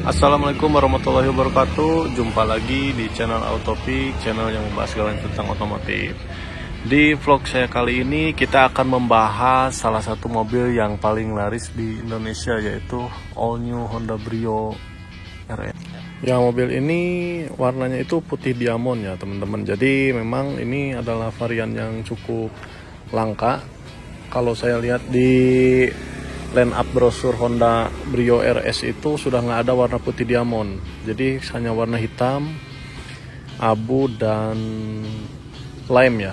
Assalamualaikum warahmatullahi wabarakatuh. Jumpa lagi di channel Autopic, channel yang membahas segala tentang otomotif. Di vlog saya kali ini kita akan membahas salah satu mobil yang paling laris di Indonesia, yaitu all new Honda Brio RS. Ya, mobil ini warnanya itu putih diamond ya teman-teman. Jadi memang ini adalah varian yang cukup langka. Kalau saya lihat di line up brosur Honda Brio RS itu sudah nggak ada warna putih diamond, jadi hanya warna hitam, abu, dan lime ya,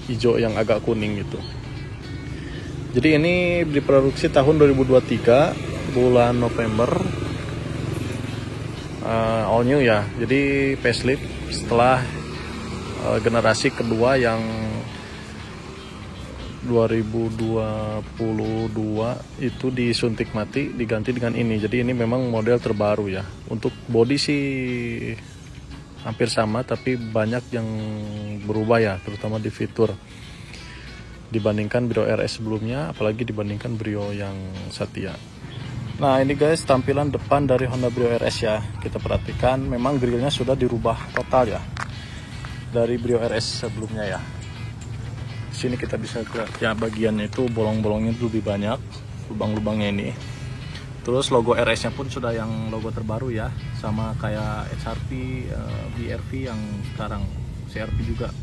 hijau yang agak kuning gitu. Jadi ini diproduksi tahun 2023 bulan November, all new ya, jadi facelift setelah generasi kedua yang 2022 itu disuntik mati, diganti dengan ini. Jadi ini memang model terbaru ya. Untuk body sih hampir sama, tapi banyak yang berubah ya, terutama di fitur dibandingkan Brio RS sebelumnya, apalagi dibandingkan Brio yang Satya. Nah ini guys, tampilan depan dari Honda Brio RS ya. Kita perhatikan memang grillnya sudah dirubah total ya dari Brio RS sebelumnya ya. Sini kita bisa lihat ya, bagiannya itu bolong-bolongnya lebih banyak, lubang-lubangnya ini. Terus logo RS nya pun sudah yang logo terbaru ya, sama kayak HRV, BRV yang sekarang, CRV juga.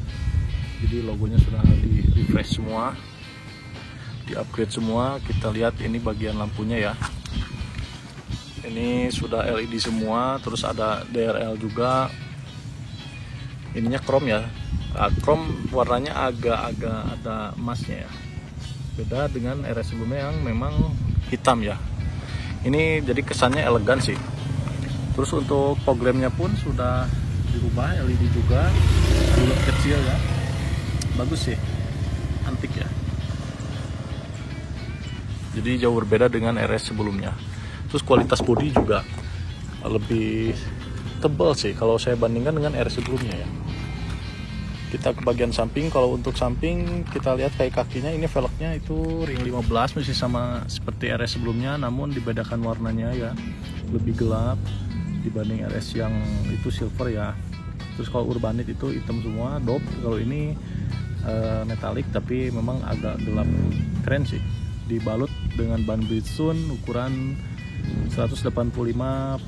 Jadi logonya sudah di refresh semua, di upgrade semua. Kita lihat ini bagian lampunya ya, ini sudah LED semua. Terus ada DRL juga, ininya chrome ya. Chrome warnanya agak-agak ada emasnya ya, beda dengan RS sebelumnya yang memang hitam ya. Ini jadi kesannya elegan sih. Terus untuk fog lampnya pun sudah dirubah LED juga, bulat kecil ya, bagus sih, antik ya. Jadi jauh berbeda dengan RS sebelumnya. Terus kualitas bodi juga lebih tebal sih kalau saya bandingkan dengan RS sebelumnya ya. Kita ke bagian samping. Kalau untuk samping kita lihat kayak kakinya, ini velgnya itu ring 15, masih sama seperti RS sebelumnya, namun dibedakan warnanya ya, lebih gelap dibanding RS yang itu silver ya. Terus kalau Urbanit itu hitam semua, dop. Kalau ini metalik tapi memang agak gelap, keren sih. Dibalut dengan ban Bridgestone ukuran 185/55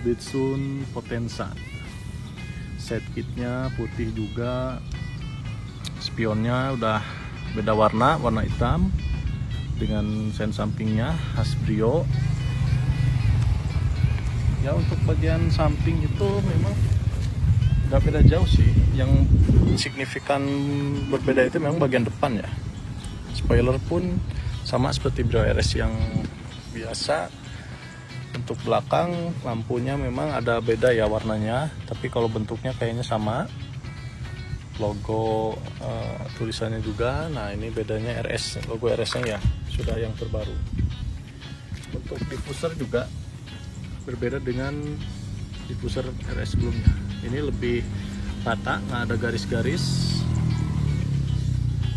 Bridgestone Potenza. Set kitnya putih juga, spionnya udah beda warna, warna hitam dengan sen sampingnya khas Brio ya. Untuk bagian samping itu memang nggak beda jauh sih, yang signifikan berbeda itu memang bagian depan ya. Spoiler pun sama seperti Brio RS yang biasa. Untuk belakang lampunya memang ada beda ya warnanya, tapi kalau bentuknya kayaknya sama. Logo tulisannya juga. Nah ini bedanya RS, logo RS-nya ya sudah yang terbaru. Untuk diffuser juga berbeda dengan diffuser RS sebelumnya. Ini lebih rata, nggak ada garis-garis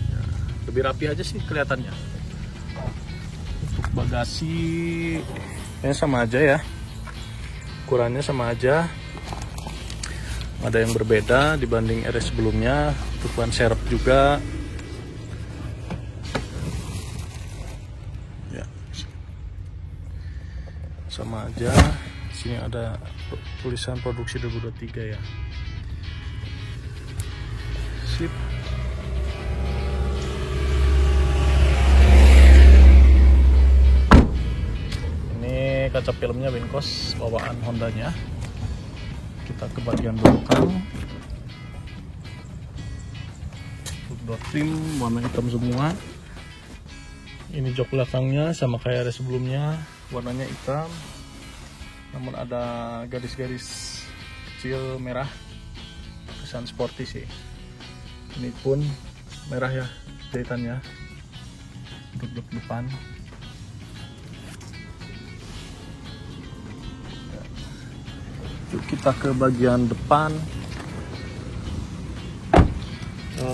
ya, lebih rapi aja sih kelihatannya. Untuk bagasi ini sama aja ya, ukurannya sama aja, ada yang berbeda dibanding RS sebelumnya. Untuk ban serep juga ya sama aja. Sini ada tulisan produksi 2023 ya. Sip. Kaca filmnya Winkos bawaan Hondanya. Kita ke bagian belakang. Untuk door trim warna hitam semua. Ini jok belakangnya sama kayak RS sebelumnya, warnanya hitam, namun ada garis-garis kecil merah, kesan sporty sih. Ini pun merah ya jahitannya. Untuk jok depan kita ke bagian depan.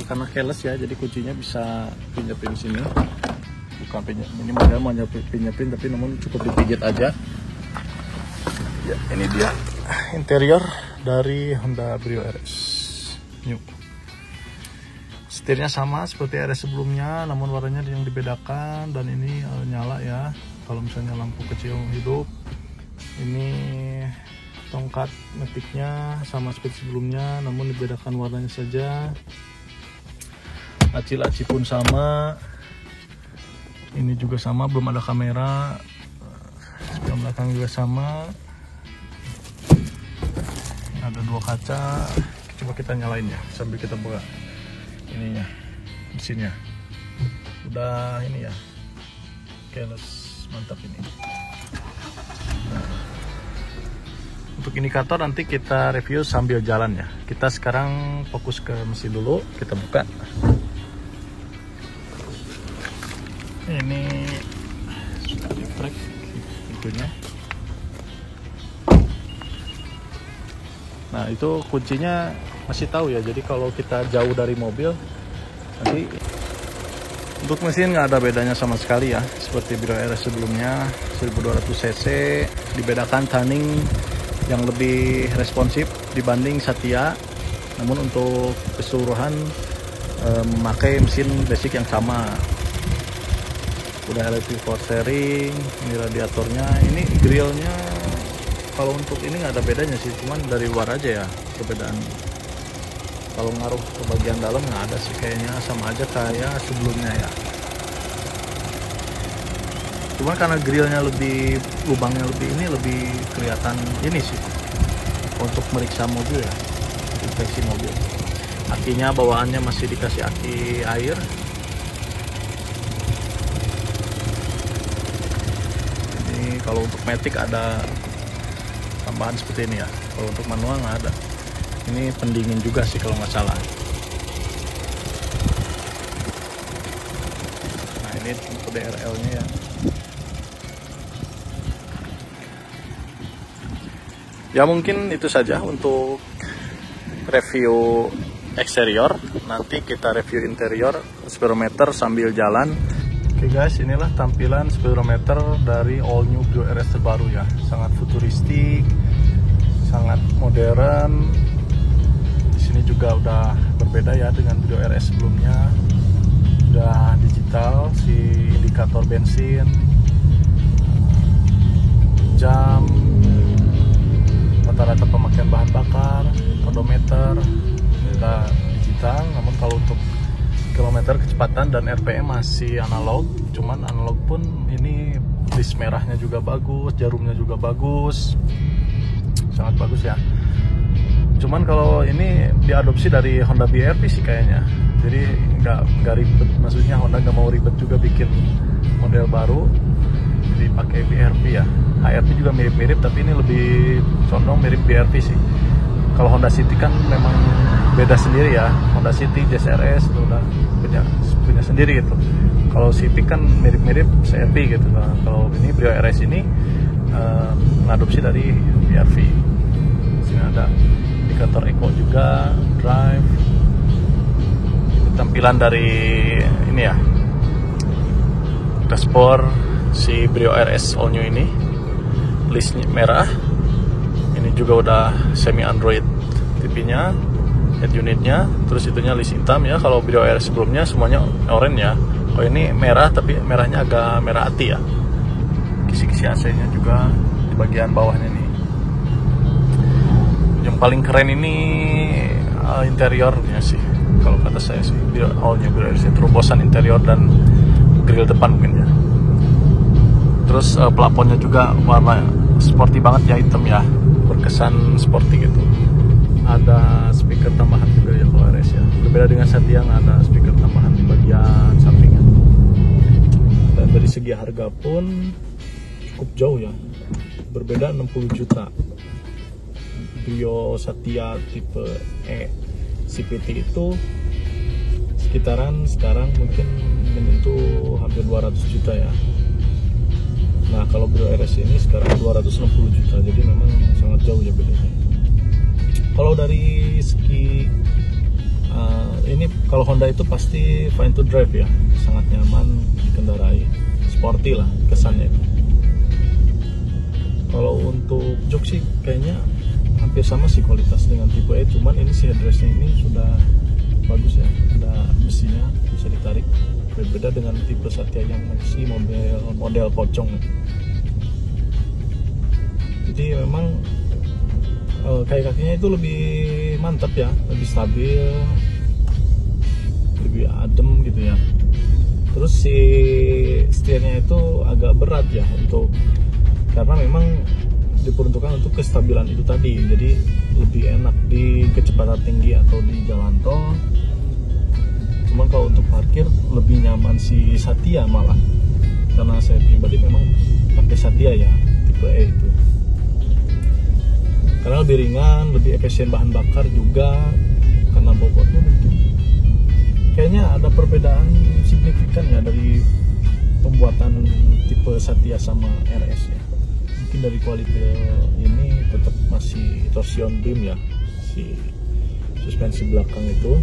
Karena keles ya, jadi kuncinya bisa pinjepin sini. bukan pinjam, ini model mau nyepin tapi namun cukup dipijit aja. Ya, ini dia interior dari Honda Brio RS New. Setirnya sama seperti RS sebelumnya, namun warnanya yang dibedakan, dan ini nyala ya kalau misalnya lampu kecil hidup. Ini tongkat metiknya sama seperti sebelumnya, namun dibedakan warnanya saja. Laci-laci pun sama, ini juga sama, belum ada kamera. Spion belakang juga sama, ada 2 kaca. Coba kita nyalain ya sambil kita buka ininya, mesinnya udah ini ya, keles, mantap ini. Nah, untuk indikator nanti kita review sambil jalan ya. Kita sekarang fokus ke mesin dulu, kita buka. Ini sudah di-brake pintunya. Nah, itu kuncinya masih tahu ya, jadi kalau kita jauh dari mobil nanti untuk mesin nggak ada bedanya sama sekali ya, seperti Brio RS sebelumnya 1200 cc. Dibedakan tuning yang lebih responsif dibanding Satya, namun untuk keseluruhan memakai mesin basic yang sama. Udah electric power steering, ini radiatornya, ini grillnya. Kalau untuk ini nggak ada bedanya sih, cuman dari luar aja ya perbedaan. Kalau ngaruh ke bagian dalam nggak ada sih, kayaknya sama aja kayak sebelumnya ya. Cuman karena grillnya lebih, lubangnya lebih ini, lebih kelihatan ini sih untuk meriksa mobil ya, inspeksi mobil. Akinya bawaannya masih dikasih aki air. Ini kalau untuk matic ada tambahan seperti ini ya, kalau untuk manual nggak ada. Ini pendingin juga sih kalau nggak salah. Nah, ini untuk DRL-nya ya. Ya mungkin itu saja untuk review eksterior. Nanti kita review interior speedometer sambil jalan. Oke guys, inilah tampilan speedometer dari all new Brio RS terbaru ya. Sangat futuristik, sangat modern. Ini juga udah berbeda ya dengan Brio RS sebelumnya. Udah digital, si indikator bensin, jam, rata-rata pemakaian bahan bakar, odometer, ini udah digital. Namun kalau untuk kilometer, kecepatan, dan RPM masih analog. Cuman analog pun ini list merahnya juga bagus, jarumnya juga bagus, sangat bagus ya. Cuman kalau ini diadopsi dari Honda BRV sih kayaknya, jadi nggak ribet, maksudnya Honda nggak mau ribet juga bikin model baru, jadi pakai BRV ya. HRV juga mirip-mirip, tapi ini lebih condong mirip BRV sih. Kalau Honda City kan memang beda sendiri ya, Honda City, Jazz RS itu udah punya sendiri gitu. Kalau City kan mirip-mirip CRV gitu. Nah, kalau ini Brio RS ini mengadopsi dari BRV. Sini ada indikator eco juga, drive. Ini tampilan dari ini ya, dashboard si Brio RS all new ini. Listnya merah. Ini juga udah semi Android TV-nya, head unitnya, terus itunya list hitam ya. Kalau Brio RS sebelumnya semuanya oranye ya. Oh ini merah, tapi merahnya agak merah hati ya. Kisi-kisi AC-nya juga di bagian bawahnya nih. Yang paling keren ini interiornya sih, kalau kata saya sih. All new Brio RS, terobosan interior dan grill depan mungkin ya. Terus plafonnya juga warna sporty banget ya, hitam ya, berkesan sporty gitu. Ada speaker tambahan juga ya kalau RS ya. Berbeda dengan Satya yang ada speaker tambahan di bagian sampingnya. Dan dari segi harga pun cukup jauh ya, berbeda 60 juta. Brio Satya tipe E CVT itu sekitaran sekarang mungkin menyentuh hampir 200 juta ya. Nah kalau Brio RS ini sekarang 260 juta, jadi memang sangat jauh ya bedanya. Kalau dari segi ini, kalau Honda itu pasti fine to drive ya, sangat nyaman dikendarai, sporty lah kesannya itu. Kalau untuk jok sih kayaknya hampir sama sih kualitas dengan tipe E, cuman ini si headrestnya ini sudah bagus ya, ada besinya bisa ditarik, berbeda dengan tipe Satya yang masih model pocong. Jadi memang kakinya itu lebih mantap ya, lebih stabil, lebih adem gitu ya. Terus si setirnya itu agak berat ya karena memang diperuntukkan untuk kestabilan itu tadi, jadi lebih enak di kecepatan tinggi atau di jalan tol. Cuman kalau untuk parkir lebih nyaman si Satya malah, karena saya pribadi memang pakai Satya ya tipe E itu, karena lebih ringan, lebih efisien bahan bakar juga, karena bobotnya mungkin kayaknya ada perbedaan signifikan ya dari pembuatan tipe Satya sama RS ya. Mungkin dari kualitas ini tetap masih torsion beam ya, si suspensi belakang itu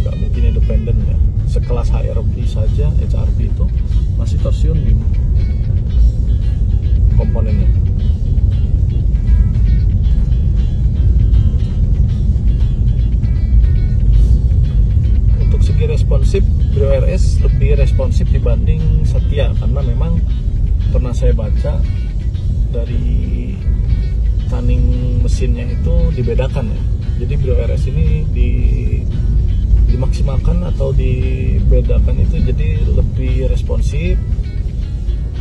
nggak mungkin independen ya. Sekelas HRV saja, HRV itu masih torsion beam komponennya. Responsif, Brio RS lebih responsif dibanding Satya, karena memang pernah saya baca dari tuning mesinnya itu dibedakan ya. Jadi Brio RS ini dimaksimalkan atau dibedakan itu jadi lebih responsif,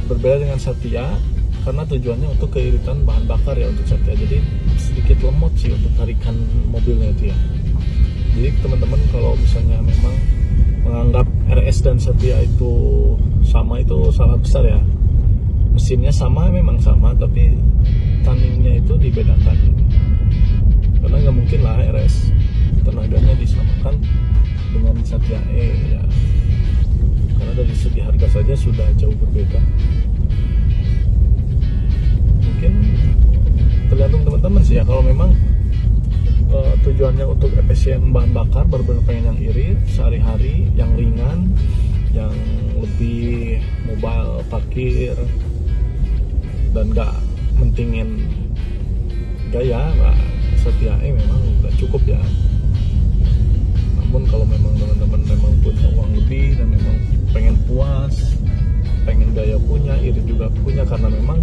berbeda dengan Satya, karena tujuannya untuk keiritan bahan bakar ya untuk Satya. Jadi sedikit lemot sih untuk tarikan mobilnya itu ya. Jadi teman-teman kalau misalnya memang menganggap RS dan Satya itu sama, itu salah besar ya. Mesinnya sama, memang sama, tapi tuningnya itu dibedakan. Karena nggak mungkin lah RS tenaganya disamakan dengan Satya E ya. Karena dari segi harga saja sudah jauh berbeda. Mungkin tergantung teman-teman sih ya, kalau memang tujuannya untuk efisien bahan bakar, benar-benar pengen yang irit sehari-hari, yang ringan, yang lebih mobile parkir, dan gak mentingin gaya, Satya E memang udah cukup ya. Namun kalau memang teman-teman memang punya uang lebih dan memang pengen puas, pengen gaya punya, irit juga punya, karena memang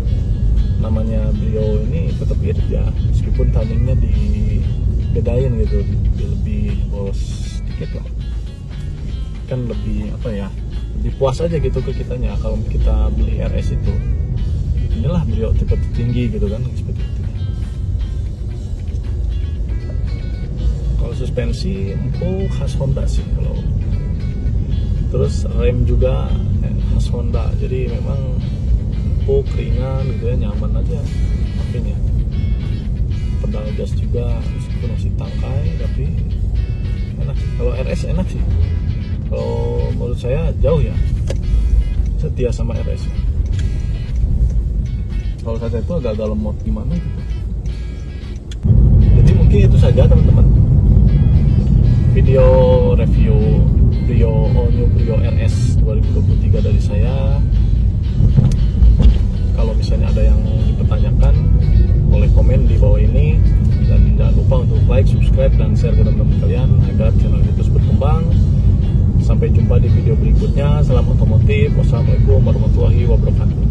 namanya Brio ini tetap irit ya, meskipun tuningnya dibedain gitu, lebih boros sedikit lah, kan lebih apa ya, lebih puas aja gitu ke kitanya kalau kita beli RS itu. Inilah Brio tipe tinggi gitu kan, seperti itu. Kalau suspensi empuk khas Honda sih, kalau terus rem juga khas Honda, jadi memang empuk, ringan gitu ya, nyaman aja pakainya. Pedal gas juga meskipun masih tangkai, tapi enak sih. Kalau RS enak sih, kalau menurut saya jauh ya Satya sama RS. Kalau Satya itu agak lemot gimana gitu. Jadi mungkin itu saja teman-teman video review Brio New Brio RS 2023 dari saya. Kalau misalnya ada yang dipertanyakan, boleh komen di bawah ini, dan jangan lupa untuk like, subscribe, dan share ke teman-teman kalian agar channel ini terus berkembang. Sampai jumpa di video berikutnya. Salam otomotif. Wassalamualaikum warahmatullahi wabarakatuh.